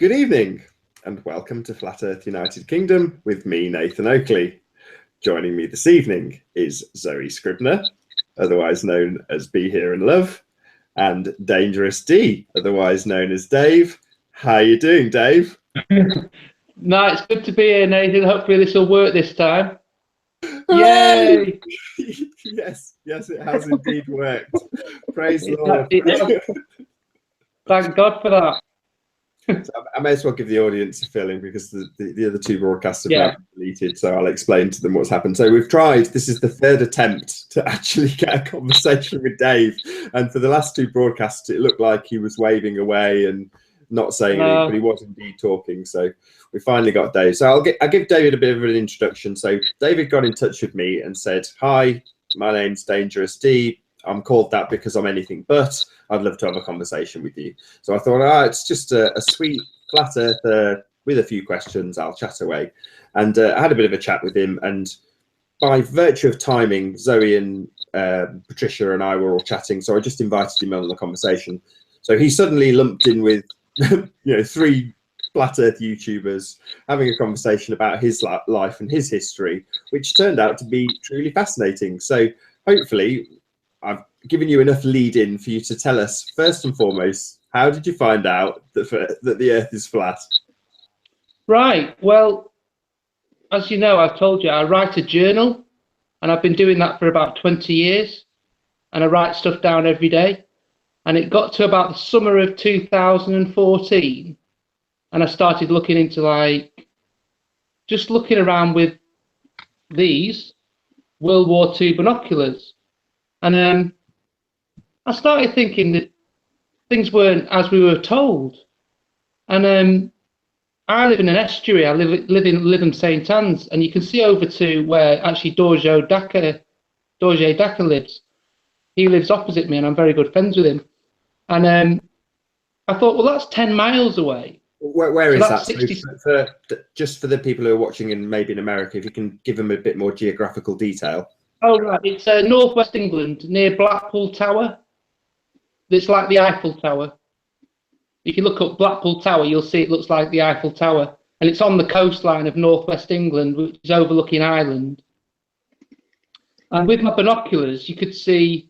Good evening and welcome to Flat Earth United Kingdom with me, Nathan Oakley. Joining me this evening is Zoe Scribner, otherwise known as Be Here and Love, and Dangerous D, otherwise known as Dave. How are you doing, Dave? No, it's good to be here, Nathan. Hopefully this will work this time. Yay! Yes, it has indeed worked. Praise the Lord. Thank God for that. So I may as well give the audience a feeling because the other two broadcasts have now been deleted, so I'll explain to them what's happened. So we've tried, this is the third attempt to actually get a conversation with Dave, and for the last two broadcasts it looked like he was waving away and not saying anything, but he was indeed talking. So we finally got Dave. So I'll give David a bit of an introduction. So David got in touch with me and said, "Hi, my name's Dangerous D. I'm called that because I'm anything but. I'd love to have a conversation with you." So I thought, it's just a sweet flat earther with a few questions. I'll chat away. And I had a bit of a chat with him. And by virtue of timing, Zoe and Patricia and I were all chatting. So I just invited him on the conversation. So he suddenly lumped in with, three flat earth YouTubers having a conversation about his life and his history, which turned out to be truly fascinating. So hopefully I've given you enough lead in for you to tell us, first and foremost, how did you find out that the Earth is flat? Right. Well, as you know, I've told you, I write a journal, and I've been doing that for about 20 years, and I write stuff down every day. And it got to about the summer of 2014, and I started looking into just looking around with these World War II binoculars. And I started thinking that things weren't as we were told. And I live in an estuary. I live in St Anne's, and you can see over to where actually Dorje Daka lives. He lives opposite me, and I'm very good friends with him. And I thought, well, that's 10 miles away. Where is that? 60... So just for the people who are watching in maybe in America, if you can give them a bit more geographical detail. Oh, right. It's northwest England, near Blackpool Tower. It's like the Eiffel Tower. If you look up Blackpool Tower, you'll see it looks like the Eiffel Tower. And it's on the coastline of northwest England, which is overlooking Ireland. And with my binoculars, you could see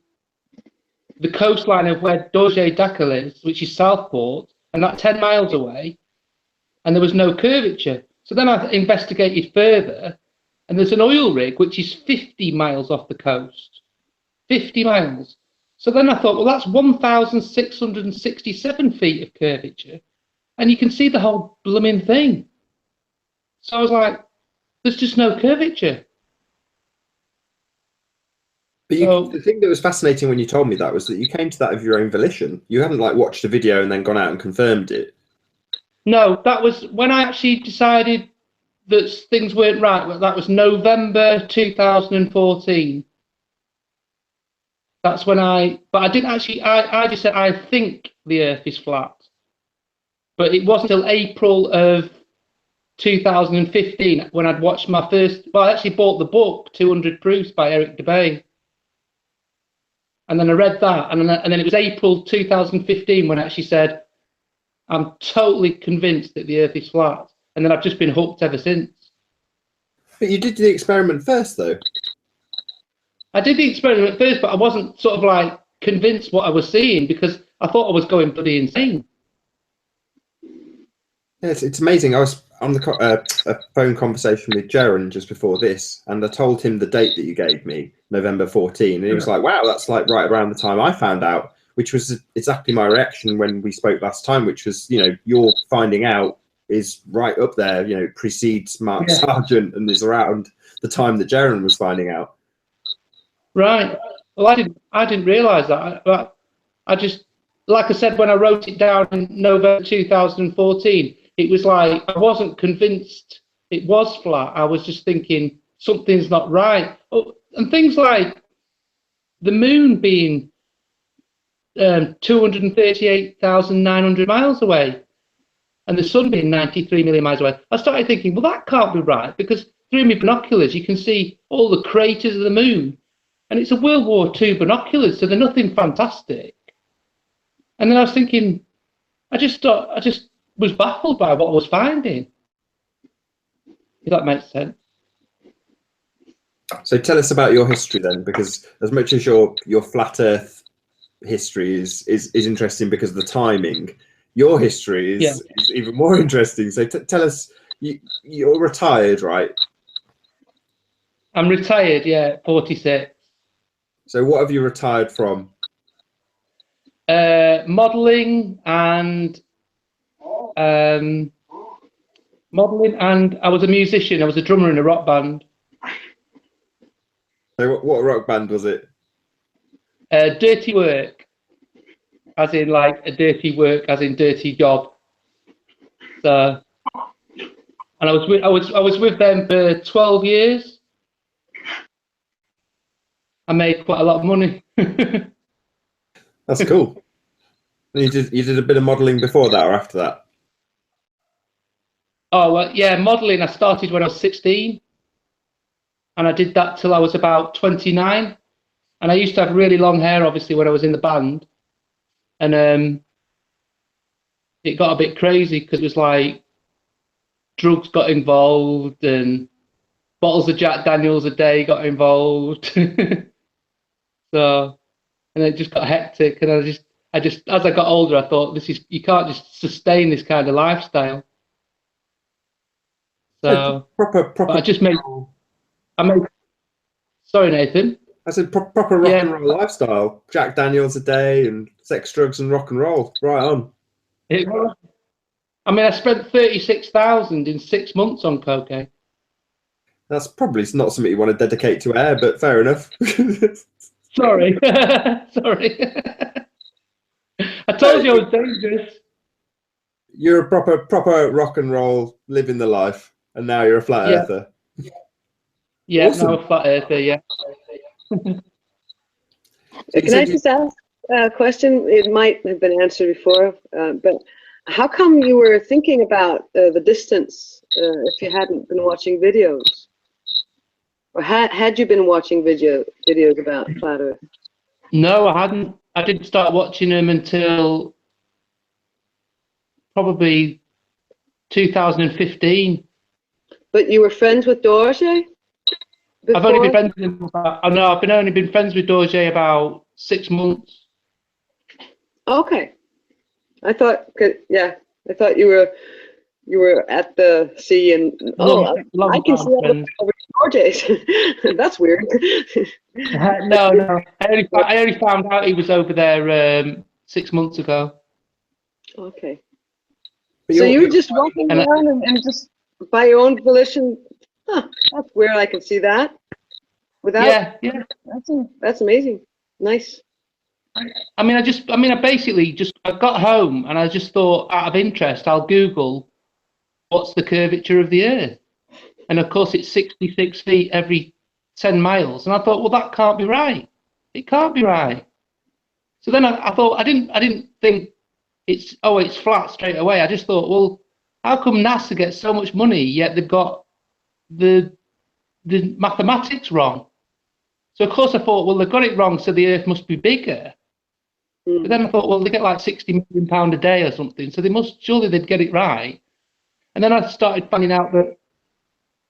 the coastline of where Dorje Daka lives, which is Southport, and that's 10 miles away. And there was no curvature. So then I investigated further. And there's an oil rig, which is 50 miles off the coast. 50 miles. So then I thought, well, that's 1,667 feet of curvature. And you can see the whole blooming thing. So I was like, there's just no curvature. But the thing that was fascinating when you told me that was that you came to that of your own volition. You hadn't watched a video and then gone out and confirmed it. No, that was when I actually decided that things weren't right. That was November 2014. That's when I didn't actually, I just said, I think the Earth is flat. But it wasn't until April of 2015 when I'd watched my first, I actually bought the book, 200 Proofs by Eric Debay. And then I read that, and then it was April 2015 when I actually said, I'm totally convinced that the Earth is flat. And then I've just been hooked ever since. But you did the experiment first, though. I did the experiment first, but I wasn't sort of convinced what I was seeing because I thought I was going bloody insane. Yes, it's amazing. I was on a phone conversation with Jaron just before this, and I told him the date that you gave me, November 14, and he was like, wow, that's right around the time I found out, which was exactly my reaction when we spoke last time, which was, your finding out is right up there, precedes Mark Sargent and is around the time that Jaron was finding out. Right. Well, I didn't realise that. But I just, like I said, when I wrote it down in November 2014, it was like I wasn't convinced it was flat. I was just thinking something's not right. Oh, and things like the moon being 238,900 miles away and the sun being 93 million miles away. I started thinking, well, that can't be right because through my binoculars, you can see all the craters of the moon. And it's a World War II binoculars, so they're nothing fantastic. And then I was thinking, I just was baffled by what I was finding. If that makes sense. So tell us about your history then, because as much as your flat Earth history is interesting because of the timing, your history is even more interesting. So tell us, you're retired, right? I'm retired, yeah, 46. So what have you retired from? Modelling and modelling, and I was a musician. I was a drummer in a rock band. So what rock band was it? Dirty Work, as in like a dirty work, as in dirty job. So, and I was with them for 12 years. I made quite a lot of money. That's cool. And you did a bit of modelling before that or after that? Oh well, yeah, modelling. I started when I was 16, and I did that till I was about 29. And I used to have really long hair, obviously, when I was in the band, and it got a bit crazy because it was like drugs got involved and bottles of Jack Daniels a day got involved. So, and it just got hectic, and I just as I got older, I thought you can't just sustain this kind of lifestyle. So proper. Sorry, Nathan. I said proper rock and roll lifestyle. Jack Daniels a day and sex, drugs, and rock and roll. Right on. It was. I mean, I spent 36,000 in 6 months on cocaine. That's probably not something you want to dedicate to air, but fair enough. Sorry, sorry. I told you I was dangerous. You're a proper rock and roll, living the life, and now you're a flat earther. Yeah, awesome. now a flat earther. Yeah. Can I just ask a question? It might have been answered before, but how come you were thinking about the distance if you hadn't been watching videos? Or had you been watching videos about flat Earth? No, I hadn't. I didn't start watching them until probably 2015. But you were friends with Dorje before? I've only been friends with him I've only been friends with Dorje about 6 months. Okay. I thought you were at the sea and I can see that over Dorje's. That's weird. No. I only found out he was over there 6 months ago. Okay. So you were just walking around and just by your own volition. Huh, that's weird. I can see that. Without, yeah. That's amazing. Nice. I got home and I just thought, out of interest, I'll Google what's the curvature of the Earth, and of course it's 66 feet every 10 miles, and I thought, well, that can't be right. It can't be right. So then I thought, I didn't think it's flat straight away. I just thought, well, how come NASA gets so much money yet they've got the mathematics wrong? So of course I thought, well, they've got it wrong, so the Earth must be bigger. But then I thought, well, they get like £60 million a day or something, so surely they'd get it right. And then I started finding out that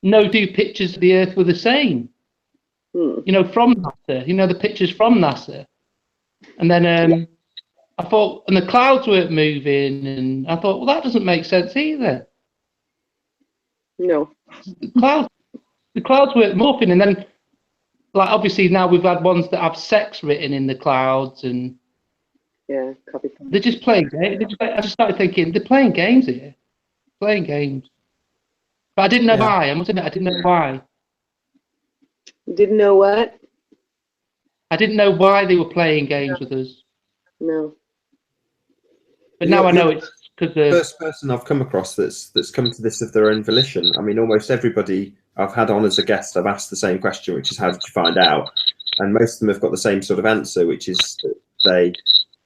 no two pictures of the Earth were the same. From NASA, the pictures from NASA. And then I thought, and the clouds weren't moving, and I thought, well, that doesn't make sense either. No. The clouds weren't moving, and then, like, obviously now we've had ones that have sex written in the clouds, and copy. they're just playing games. I just started thinking, they're playing games here. Playing games. But I didn't know why. I must admit, I didn't know why. You didn't know what? I didn't know why they were playing games with us. No. But now I know it's because the first person I've come across that's come to this of their own volition. I mean, almost everybody I've had on as a guest, I've asked the same question, which is, how did you find out? And most of them have got the same sort of answer, which is that they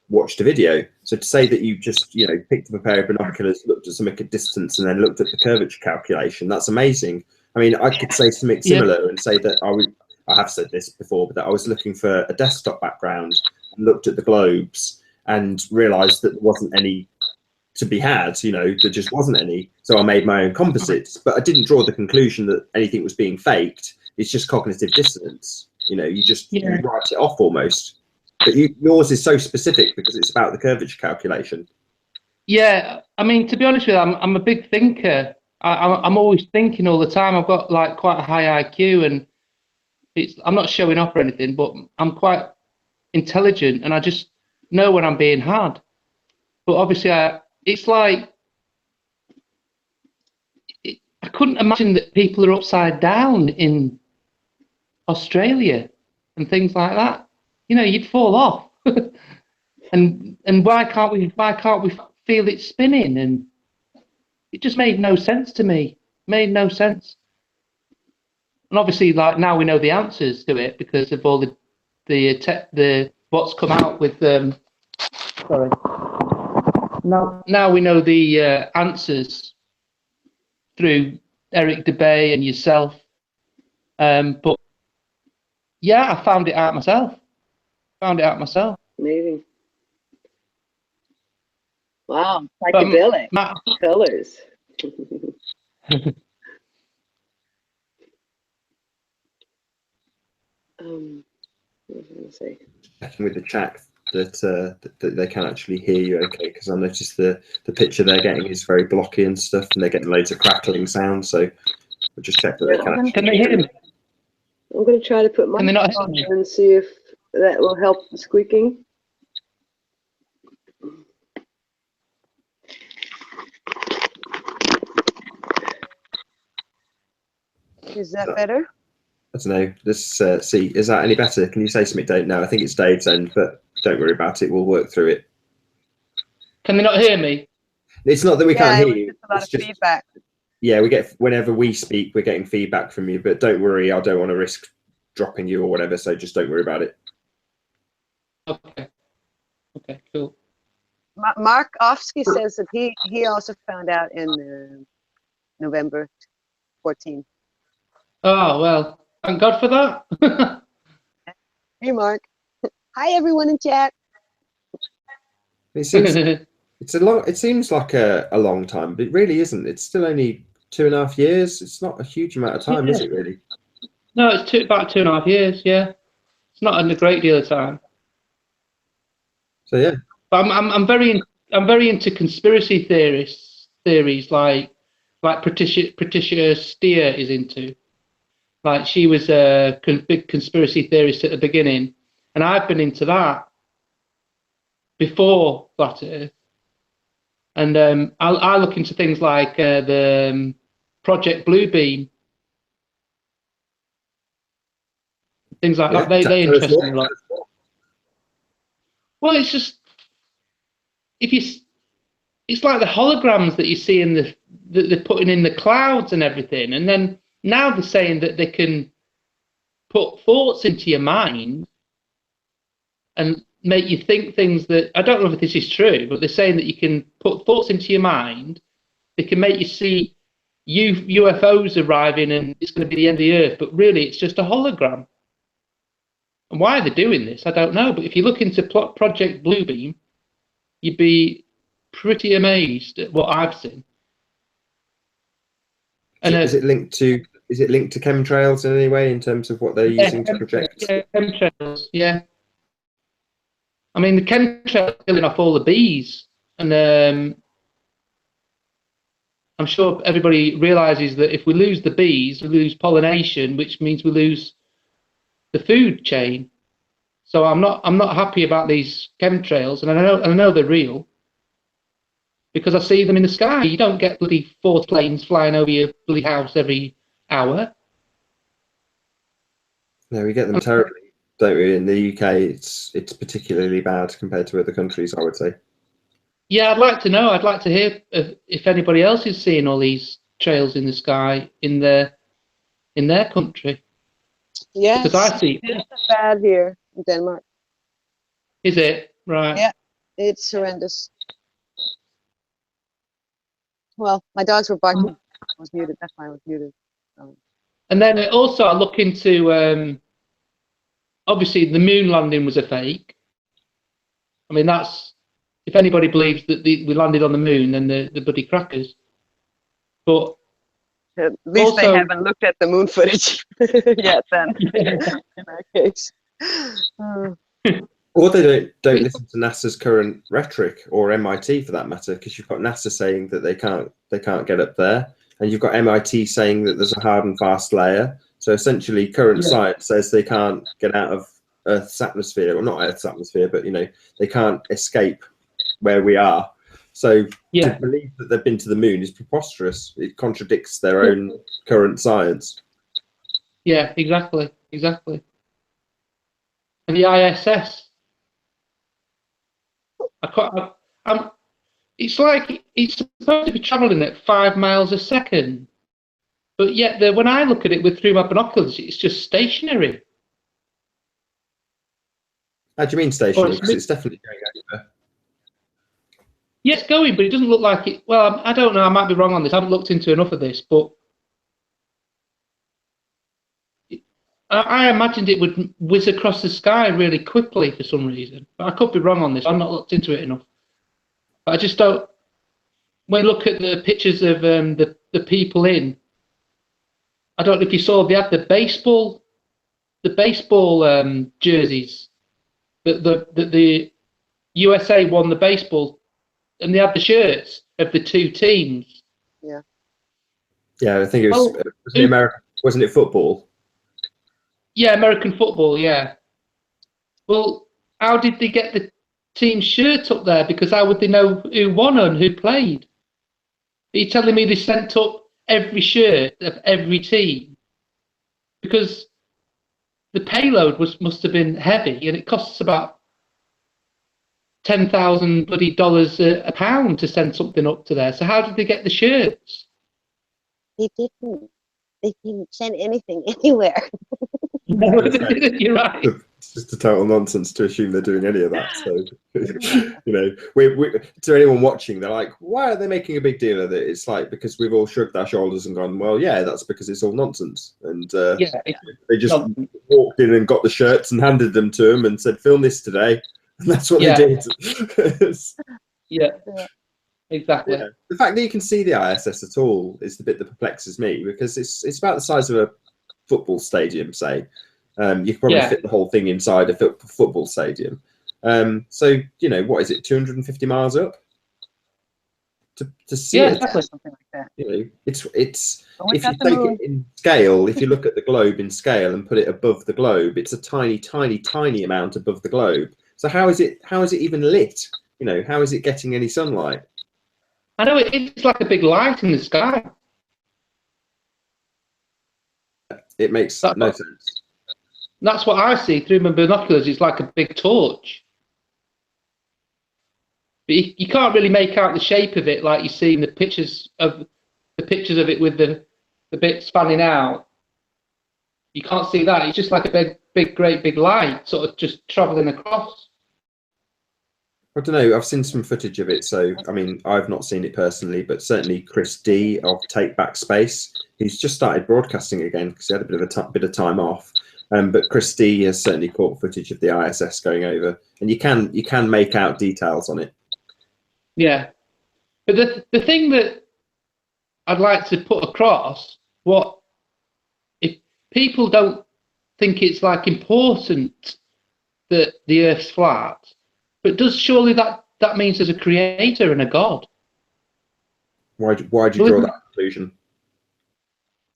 watched a video. So to say that you just, picked up a pair of binoculars, looked at something at distance, and then looked at the curvature calculation, that's amazing. I mean, I could say something similar and say that I have said this before, but that I was looking for a desktop background and looked at the globes and realised that there wasn't any to be had. You know, there just wasn't any. So I made my own composites, but I didn't draw the conclusion that anything was being faked. It's just cognitive dissonance. You know, you just you write it off almost. But yours is so specific because it's about the curvature calculation. Yeah, I mean, to be honest with you, I'm a big thinker. I'm always thinking all the time. I've got like quite a high IQ, and I'm not showing off or anything, but I'm quite intelligent, and I just know when I'm being hard. But obviously, it's like I couldn't imagine that people are upside down in Australia and things like that. You know, you'd fall off. and why can't we feel it spinning? And it just made no sense to me. Made no sense. And obviously, like now we know the answers to it because of all the what's come out with sorry. Now we know the answers through Eric DeBay and yourself. But yeah, I found it out myself. Amazing. Wow, psychedelic colors. What was I going to say? Checking with the chat that they can actually hear you okay, because I noticed the picture they're getting is very blocky and stuff, and they're getting loads of crackling sounds. So we'll just check that they can. Can they hear me? I'm going to try to put my on and see if that will help the squeaking. Is that better? I don't know. Let's see. Is that any better? Can you say something, Dave? No, I think it's Dave's end, but don't worry about it. We'll work through it. Can they not hear me? It's not that we can't hear you. It's a lot of feedback. Yeah, we get whenever we speak, we're getting feedback from you. But don't worry, I don't want to risk dropping you or whatever. So just don't worry about it. Okay. Okay. Cool. Mark Ofsky says that he also found out in November 14. Oh well, thank God for that. Hey, Mark. Hi, everyone in chat. It seems like a long time, but it really isn't. It's still only 2.5 years. It's not a huge amount of time, is it really? No, it's about 2.5 years. Yeah, it's not a great deal of time. So yeah, but I'm very into conspiracy theories like Patricia Steer is into. Like she was a big conspiracy theorist at the beginning, and I've been into that before Flat Earth. And I look into things like the Project Bluebeam, things like that. They interest me a lot. Well, it's just it's like the holograms that you see in that they're putting in the clouds and everything, and then now they're saying that they can put thoughts into your mind and make you think things that, I don't know if this is true, but they're saying that you can put thoughts into your mind. They can make you see UFOs arriving and it's going to be the end of the earth, but really it's just a hologram. And why they're doing this, I don't know. But if you look into Project Bluebeam, you'd be pretty amazed at what I've seen. And is it linked to chemtrails in any way in terms of what they're using to project? Yeah, chemtrails. Yeah. I mean, the chemtrails are killing off all the bees, and I'm sure everybody realizes that if we lose the bees, we lose pollination, which means we lose the food chain. So I'm not happy about these chemtrails, and I know they're real because I see them in the sky. You don't get bloody 4 planes flying over your bloody house every hour. No, we get them terribly, don't we? In the UK, it's particularly bad compared to other countries, I would say. Yeah, I'd like to know. I'd like to hear if anybody else is seeing all these trails in the sky in their country. Yes, because I see it's bad here in Denmark. Is it? Right. Yeah, it's horrendous. Well, my dogs were barking. I was muted. That's why I was muted. And then also I look into obviously the moon landing was a fake. I mean, that's if anybody believes that we landed on the moon, then the bloody crackers. But at least also, they haven't looked at the moon footage yet. Then, in that case. Or they don't listen to NASA's current rhetoric, or MIT for that matter, because you've got NASA saying that they can't get up there, and you've got MIT saying that there's a hard and fast layer. So essentially, current science says they can't get out of Earth's atmosphere, or not Earth's atmosphere, but they can't escape where we are. So to believe that they've been to the moon is preposterous. It contradicts their own current science. Yeah, exactly. And the ISS. It's like it's supposed to be traveling at 5 miles a second, but yet when I look at it through my binoculars, it's just stationary. How do you mean stationary? Because it's definitely going over. Yeah, it's going, but it doesn't look like it. Well, I don't know. I might be wrong on this. I haven't looked into enough of this, but I imagined it would whiz across the sky really quickly for some reason. But I could be wrong on this. I've not looked into it enough. But I just don't. When you look at the pictures of the people in, I don't know if you saw, they had the baseball jerseys. The USA won the baseball, and they had the shirts of the two teams. Yeah. Yeah, I think it was. Wasn't it football? Yeah, American football. Yeah. Well, how did they get the team shirt up there? Because how would they know who won and who played? Are you telling me they sent up every shirt of every team? Because the payload must have been heavy, and it costs about $10,000 bloody dollars a pound to send something up to there. So how did they get the shirts? They didn't. They didn't send anything anywhere. You're right. It's just a total nonsense to assume they're doing any of that. So, to anyone watching, they're like, why are they making a big deal of it? It's like, because we've all shrugged our shoulders and gone, well, yeah, that's because it's all nonsense. And they just walked in and got the shirts and handed them to them and said, film this today. And that's what they did. Yeah. Exactly. Yeah. The fact that you can see the ISS at all is the bit that perplexes me, because it's about the size of a football stadium, say. You could probably fit the whole thing inside a football stadium. So, what is it, 250 miles up? To see it, something like that. It's if you take it in scale, if you look at the globe in scale and put it above the globe, it's a tiny, tiny, tiny amount above the globe. So how is it even lit? How is it getting any sunlight? I know it's like a big light in the sky. It makes no sense. That's what I see through my binoculars. It's like a big torch. But you can't really make out the shape of it like you see in the pictures of it with the bits fanning out. You can't see that. It's just like a great big light, sort of just traveling across. I don't know. I've seen some footage of it, so I mean, I've not seen it personally, but certainly Chris D of Take Back Space, he's just started broadcasting again because he had a bit of time off. But Chris D has certainly caught footage of the ISS going over, and you can make out details on it. Yeah, but the thing that I'd like to put across, what if people don't think it's like important that the Earth's flat? But surely that means there's a creator and a God? Why'd you draw that conclusion?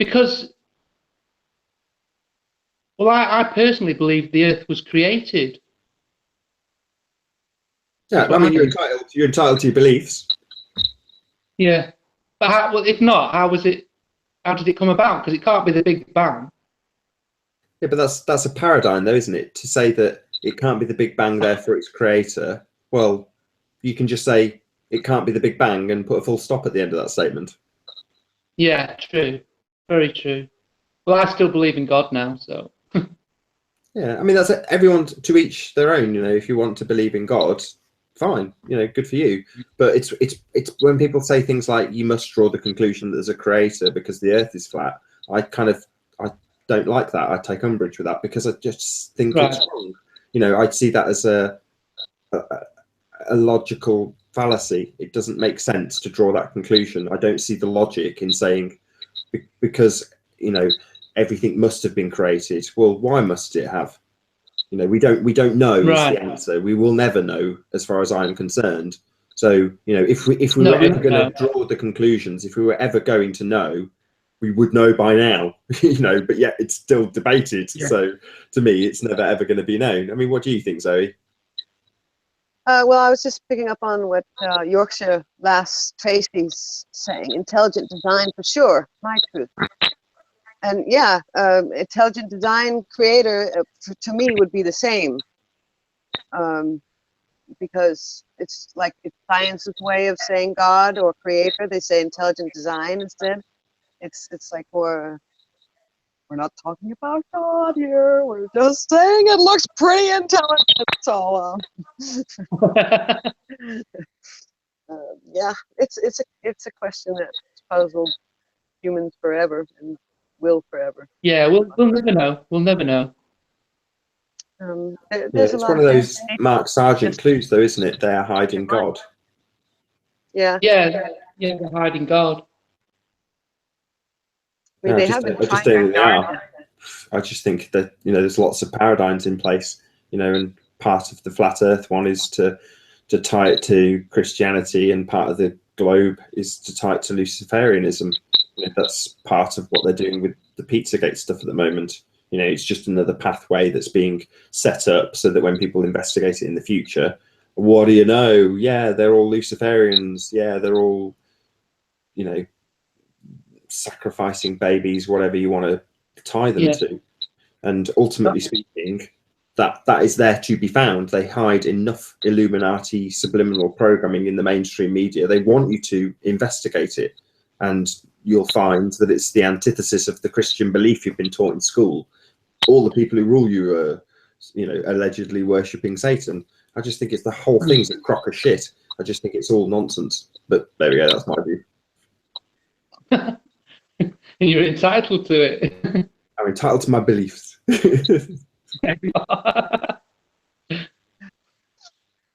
Because, well, I personally believe the Earth was created. Yeah, I mean, you're entitled to your beliefs. Yeah, but if not, how did it come about? Because it can't be the Big Bang. Yeah, but that's a paradigm, though, isn't it? To say that it can't be the Big Bang, therefore its creator. Well, you can just say it can't be the Big Bang and put a full stop at the end of that statement. Yeah, true. Very true. Well, I still believe in God now, so. Yeah, I mean, that's everyone to each their own. If you want to believe in God, fine. Good for you. But it's when people say things like you must draw the conclusion that there's a creator because the Earth is flat. I don't like that. I take umbrage with that because I just think it's wrong. I'd see that as a logical fallacy. It doesn't make sense to draw that conclusion. I don't see the logic in saying because everything must have been created. Well, why must it have? We don't know is the answer. We will never know, as far as I'm concerned. So if we were ever going to draw the conclusions, if we were ever going to know, we would know by now. But yet it's still debated. Yeah. So to me, it's never ever going to be known. I mean, what do you think, Zoe? Well, I was just picking up on what Yorkshire Lass Tracy's saying. Intelligent design for sure, my truth. And yeah, intelligent design creator to me would be the same, because it's like it's science's way of saying God or creator. They say intelligent design instead. It's like we're not talking about God here. We're just saying it looks pretty intelligent. So yeah, it's a question that's puzzled humans forever and will forever. Yeah, we'll never know. We'll never know. There's it's one of those Mark Sargent clues, though, isn't it? They're hiding God. Yeah, they're hiding God. I mean, they have been trying. I just think that there's lots of paradigms in place, and part of the flat Earth one is to tie it to Christianity, and part of the globe is to tie it to Luciferianism. That's part of what they're doing with the Pizzagate stuff at the moment. It's just another pathway that's being set up so that when people investigate it in the future, what do you know? Yeah, they're all Luciferians. Yeah, they're all, sacrificing babies, whatever you want to tie them to. And ultimately speaking, that is there to be found. They hide enough Illuminati subliminal programming in the mainstream media. They want you to investigate it, and you'll find that it's the antithesis of the Christian belief you've been taught in school. All the people who rule you are, allegedly worshipping Satan. I just think it's the whole thing's a crock of shit. I just think it's all nonsense. But there we go. That's my view. You're entitled to it. I'm entitled to my beliefs.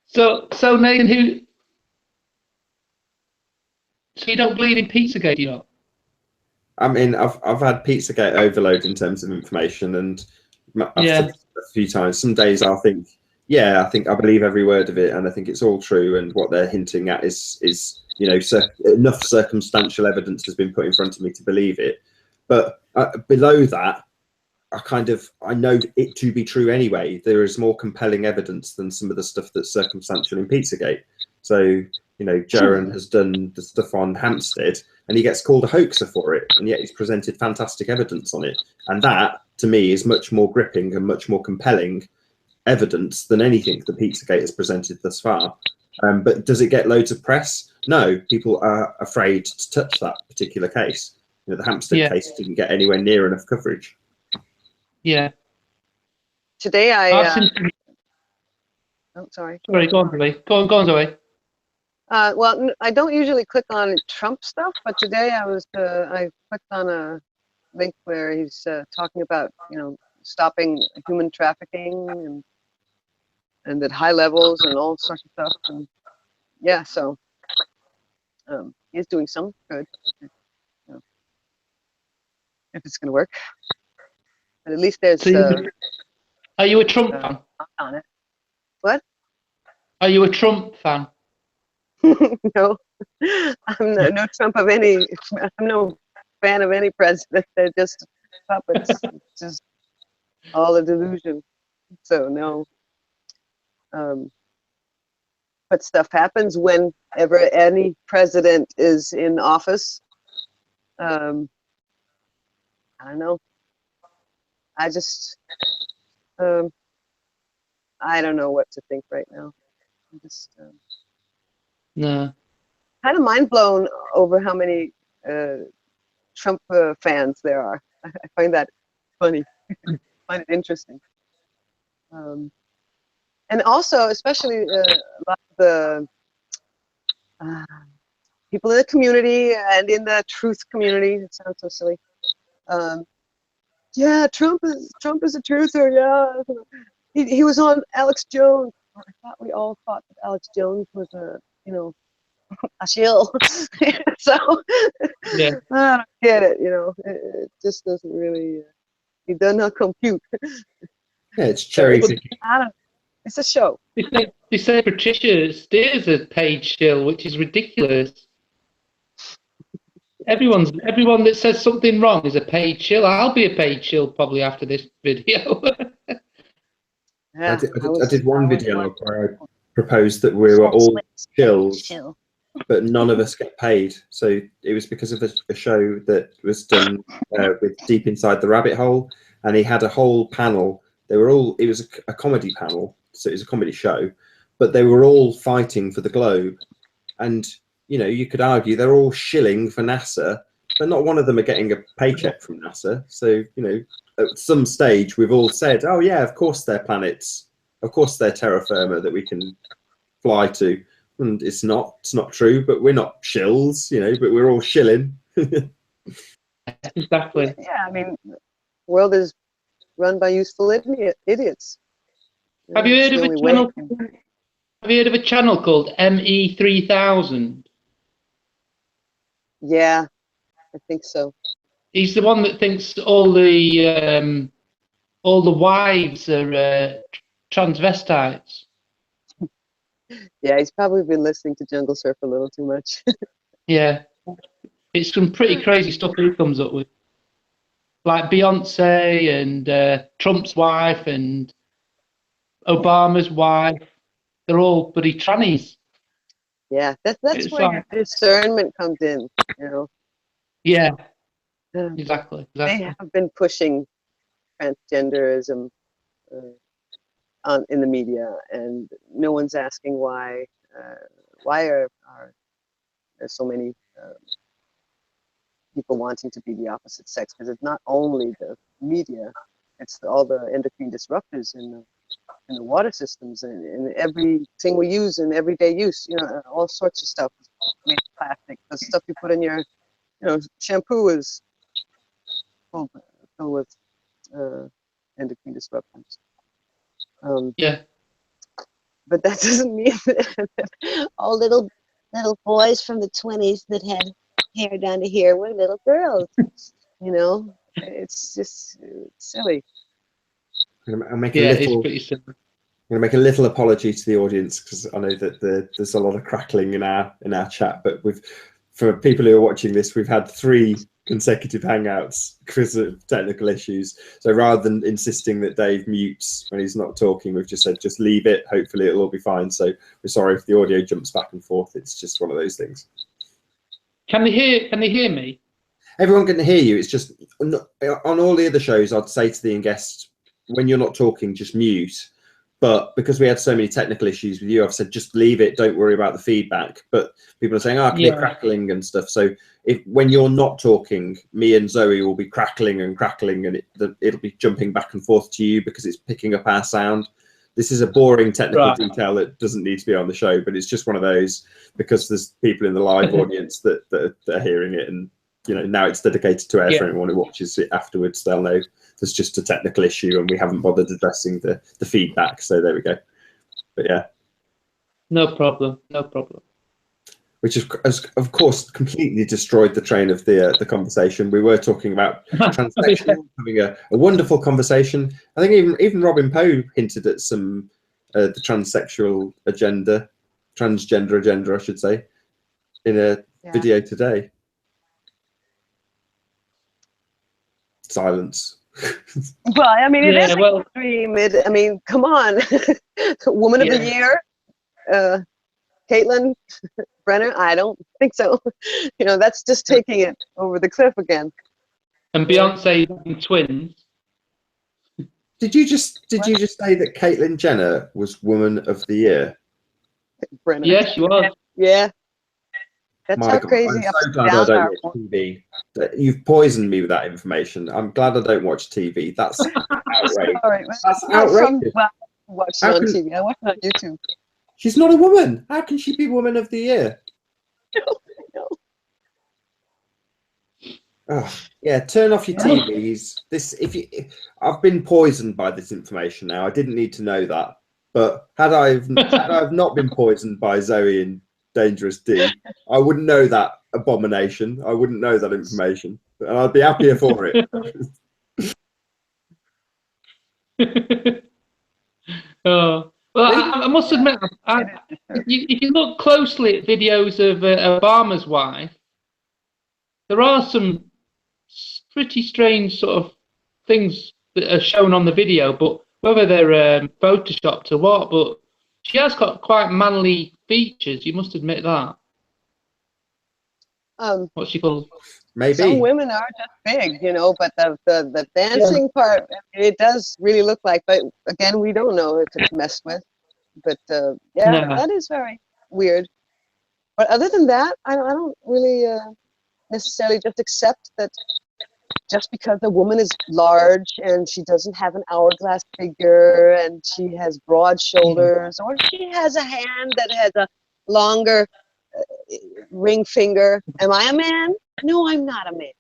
So Nathan, so you don't believe in Pizzagate, do you not? I mean, I've had Pizzagate overload in terms of information, and I've said a few times. Some days I'll think, I believe every word of it, and I think it's all true. And what they're hinting at is enough circumstantial evidence has been put in front of me to believe it. But below that, I know it to be true anyway. There is more compelling evidence than some of the stuff that's circumstantial in Pizzagate. So, Jaron has done the stuff on Hampstead, and he gets called a hoaxer for it, and yet he's presented fantastic evidence on it. And that, to me, is much more gripping and much more compelling evidence than anything the Pizzagate has presented thus far. But does it get loads of press? No, people are afraid to touch that particular case. The Hampstead case didn't get anywhere near enough coverage. Yeah. Today oh, sorry. Sorry, go on, Zoe. Go on, Zoe. Well, I don't usually click on Trump stuff, but today I clicked on a link where he's talking about stopping human trafficking and at high levels and all sorts of stuff. And yeah, so he's doing some good. If it's going to work, but at least there's. Are you a Trump fan? On it. What? Are you a Trump fan? No, I'm no Trump of any. I'm no fan of any president. They're just puppets. It's just all a delusion. So no. But stuff happens whenever any president is in office. I don't know. I just, I don't know what to think right now. I'm just no. Kind of mind blown over how many Trump fans there are. I find that funny. I find it interesting. And also, especially a lot of the people in the community and in the truth community. It sounds so silly. Yeah, Trump is a truther. Yeah, he was on Alex Jones. thought we all thought that Alex Jones was a, you know, a shill. So Yeah. I don't get it. You know, it just doesn't really. It does not compute. Yeah, it's cherry But picking. I don't. It's a show. they say Patricia Steers a paid shill, which is ridiculous. Everyone that says something wrong is a paid shill. I'll be a paid shill probably after this video. Yeah, I did one video where I proposed that we were all shills, but none of us get paid. So it was because of a show that was done with Deep Inside the Rabbit Hole, and he had a whole panel. They were all. It was a comedy panel, so it was a comedy show, but they were all fighting for the globe, and you know you could argue they're all shilling for NASA, but not one of them are getting a paycheck from NASA. So you know, at some stage we've all said, "Oh yeah, of course they're planets, of course they're terra firma that we can fly to." And it's not true, but we're not shills, you know, but we're all shilling. Exactly. Yeah, I mean, the world is run by useful idiots. Have you It's heard of the a only way. channel? Have you heard of a channel called ME3000? Yeah, I think so. He's the one that thinks all the wives are transvestites. Yeah, he's probably been listening to Jungle Surf a little too much. Yeah, it's some pretty crazy stuff he comes up with, like Beyonce and Trump's wife and Obama's wife. They're all bloody trannies. Yeah, that's It's where like, your discernment comes in. You know, yeah, Um, exactly. they have been pushing transgenderism in the media, and no one's asking why. Why are there so many people wanting to be the opposite sex? Because it's not only the media; it's all the endocrine disruptors in the water systems and everything we use in everyday use. You know, all sorts of stuff is made of plastic. The stuff you put in your, you know, shampoo is filled with endocrine disruptors. Yeah. But that doesn't mean that All little boys from the 20s that had hair down to here were little girls. you know, it's just silly. I'll make Yeah, a it's little. pretty simple. I'm going to make a little apology to the audience because I know that there's a lot of crackling in our chat. But for people who are watching this, we've had 3 consecutive hangouts because of technical issues. So rather than insisting that Dave mutes when he's not talking, we've just said just leave it. Hopefully it'll all be fine. So we're sorry if the audio jumps back and forth. It's just one of those things. Can they hear me? Everyone can hear you. It's just on all the other shows, I'd say to the guest, when you're not talking, just mute. But because we had so many technical issues with you, I've said just leave it. Don't worry about the feedback. But people are saying, "Oh, I can hear crackling and stuff." So when you're not talking, me and Zoe will be crackling, and it'll be jumping back and forth to you because it's picking up our sound. This is a boring technical detail that doesn't need to be on the show, but it's just one of those because there's people in the live audience that are hearing it, and you know now it's dedicated to air for anyone who watches it afterwards. They'll know there's just a technical issue and we haven't bothered addressing the feedback. So there we go. But yeah. No problem. Which has, of course, completely destroyed the train of the conversation. We were talking about transsexual, having a wonderful conversation. I think even Robin Poe hinted at some the transgender agenda, I should say, in a video today. Silence. Well, I mean, it is a dream. I mean, come on. Woman of the Year, Caitlyn Brenner? I don't think so. You know, that's just taking it over the cliff again. And Beyonce and twins. Did you just say that Caitlyn Jenner was Woman of the Year? Brenner. Yes, she was. Yeah. That's My how God, crazy. I'm so glad I don't watch TV. You've poisoned me with that information. I'm glad I don't watch TV. That's outrageous. Right. That's outrageous. Well, I watch it on TV. I watch it on YouTube. She's not a woman. How can she be Woman of the Year? No. Oh, yeah, turn off your TVs. I've been poisoned by this information now. I didn't need to know that. But had I've not been poisoned by Zoe in Dangerous D, I wouldn't know that abomination. I wouldn't know that information, and I'd be happier for it. Oh. Well, I must admit, if you look closely at videos of Obama's wife, there are some pretty strange sort of things that are shown on the video, but whether they're photoshopped or what, but she has got quite manly features, you must admit that. What's she called? Maybe. Some women are just big, you know, but the dancing part, it does really look like, but again, we don't know if it's messed with. But yeah, that is very weird. But other than that, I don't really necessarily just accept that just because a woman is large and she doesn't have an hourglass figure and she has broad shoulders, or she has a hand that has a longer ring finger. Am I a man? No, I'm not a man.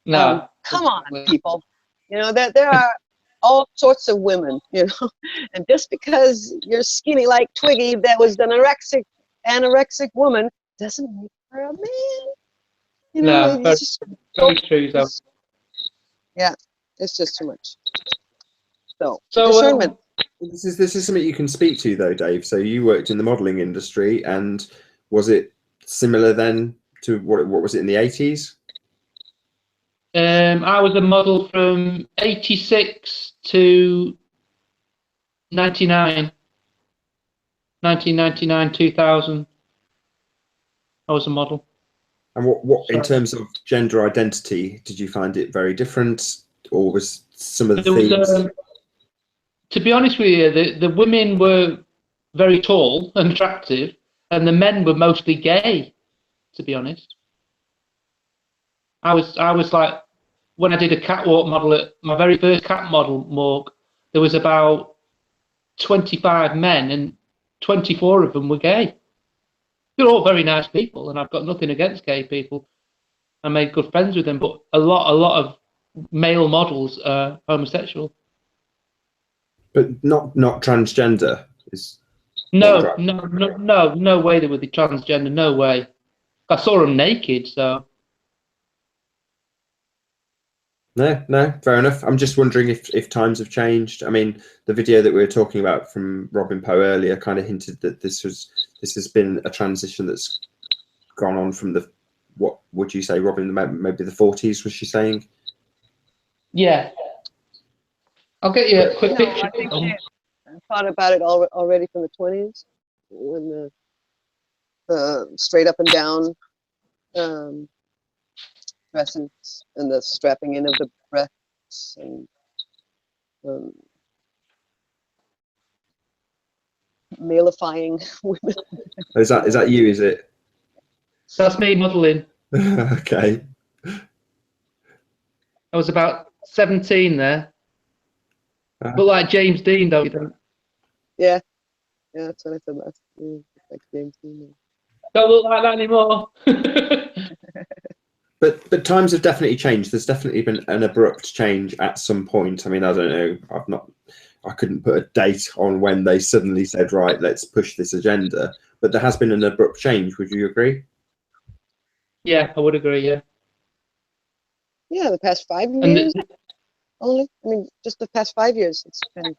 No. Come on, people. You know, there are all sorts of women, you know, and just because you're skinny like Twiggy, that was an anorexic woman, doesn't make her a man. You know, no, it's just very true, though. Yeah, it's just too much. So discernment. This is something you can speak to, though, Dave. So you worked in the modelling industry, and was it similar then to what was it in the 80s? I was a model from 86 to 99. 1999, 2000. I was a model. And what in terms of gender identity, did you find it very different, or was some of the themes? To be honest with you, the women were very tall and attractive, and the men were mostly gay, to be honest. I was like, when I did a catwalk model at my very first cat model morgue, there was about 25 men and 24 of them were gay. They're all very nice people, and I've got nothing against gay people. I made good friends with them, but a lot of male models are homosexual. But not transgender. No way they would be transgender. No way. I saw them naked, so. No, fair enough. I'm just wondering if times have changed. I mean, the video that we were talking about from Robin Poe earlier kind of hinted that this has been a transition that's gone on from the, what would you say, Robin, maybe the 40s, was she saying? Yeah. I'll get you a quick picture. I think she thought about it already from the 20s, when the straight up and down dresses and the strapping in of the breasts and malifying women. Is that you? Is it? That's me modelling. Okay. I was about 17 there. But like James Dean, though, you don't. Yeah, that's what I said last. Like James Dean. Don't look like that anymore. But times have definitely changed. There's definitely been an abrupt change at some point. I mean, I don't know. I couldn't put a date on when they suddenly said, right, let's push this agenda. But there has been an abrupt change. Would you agree? Yeah, I would agree. Yeah. Yeah, the past 5 years only. I mean, just the past 5 years, it's been.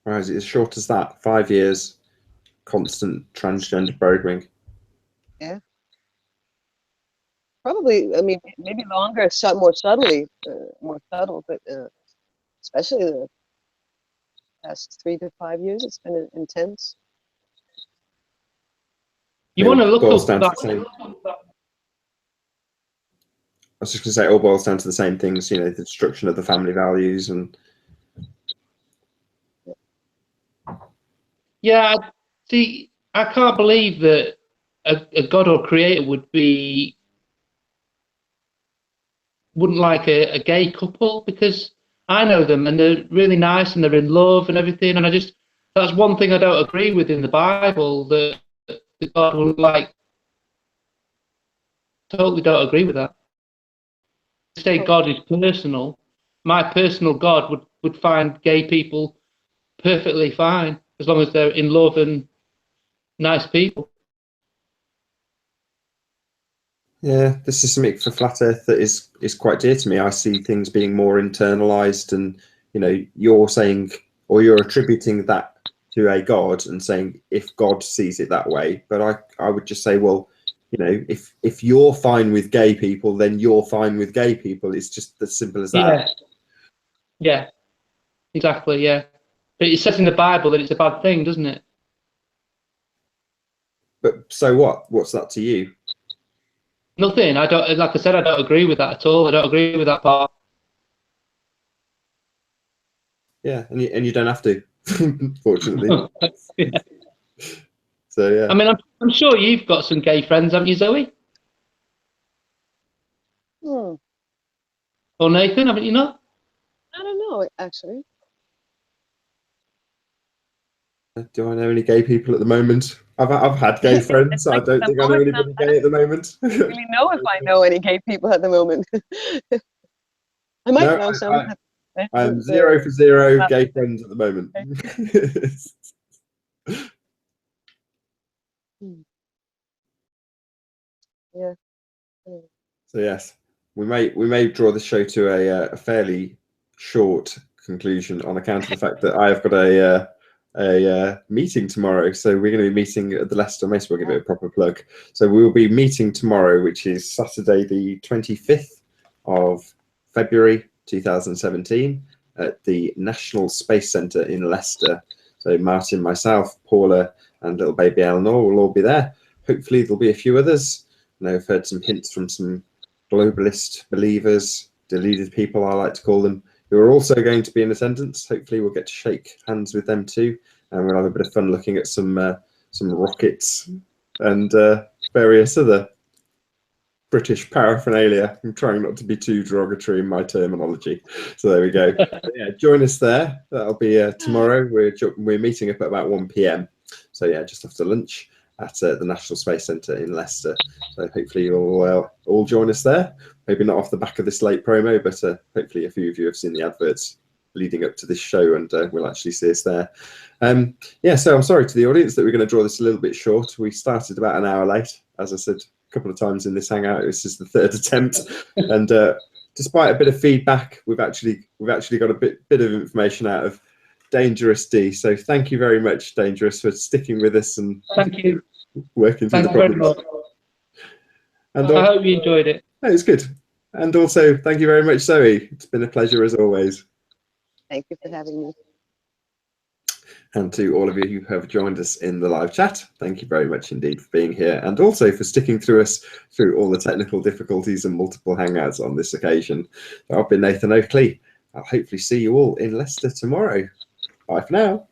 Right, is it as short as that? 5 years, constant transgender programming. Yeah. Probably, I mean, maybe longer, more subtle, but especially the past 3 to 5 years, it's been intense. You want to look up that. I was just going to say, it all boils down to the same things, you know, the destruction of the family values and. Yeah, see, I can't believe that a god or creator wouldn't like a gay couple, because I know them and they're really nice and they're in love and everything, and that's one thing I don't agree with in the Bible, that God would like. Totally don't agree with that. Say God is personal. My personal God would would find gay people perfectly fine as long as they're in love and nice people. Yeah, this is something for Flat Earth that is quite dear to me. I see things being more internalized, and you're saying, or you're attributing that to a God and saying if God sees it that way. But I would just say, well, if you're fine with gay people, then you're fine with gay people. It's just as simple as that. Yeah, exactly. Yeah, but it says in the Bible that it's a bad thing, doesn't it? But so what? What's that to you? Nothing. I don't. Like I said, I don't agree with that at all. I don't agree with that part. Yeah, and you don't have to, fortunately. Yeah. So yeah. I mean, I'm sure you've got some gay friends, haven't you, Zoe? Hmm. Or Nathan, haven't you not? I don't know, actually. Do I know any gay people at the moment? I've had gay friends. So I don't think I know anybody gay at the moment. I don't really know if I know any gay people at the moment. I might know some. I'm 0 for 0 gay friends at the moment. Yeah. So yes, we may draw the show to a fairly short conclusion on account of the fact that I have got a meeting tomorrow. So we're going to be meeting at the Leicester. May as well give it a proper plug. So we will be meeting tomorrow, which is Saturday, the 25th of February 2017, at the National Space Centre in Leicester. So Martin, myself, Paula, and little baby Eleanor will all be there. Hopefully there'll be a few others. And I've heard some hints from some globalist believers, deluded people, I like to call them, who are also going to be in attendance. Hopefully we'll get to shake hands with them too, and we'll have a bit of fun looking at some rockets and various other British paraphernalia. I'm trying not to be too derogatory in my terminology. So there we go. Yeah, join us there. That'll be tomorrow. We're meeting up at about 1 p.m. So yeah, just after lunch at the National Space Centre in Leicester. So hopefully you'll all join us there. Maybe not off the back of this late promo, but hopefully a few of you have seen the adverts leading up to this show, and we'll actually see us there. Yeah, so I'm sorry to the audience that we're going to draw this a little bit short. We started about an hour late, as I said a couple of times in this hangout. This is the third attempt, and despite a bit of feedback, we've actually got a bit of information out of Dangerous D. So thank you very much, Dangerous, for sticking with us and thank you working through the problems. And I hope you enjoyed it. It's good. And also, thank you very much, Zoe. It's been a pleasure as always. Thank you for having me. And to all of you who have joined us in the live chat, thank you very much indeed for being here, and also for sticking through us through all the technical difficulties and multiple hangouts on this occasion. I've been Nathan Oakley. I'll hopefully see you all in Leicester tomorrow. Bye for now.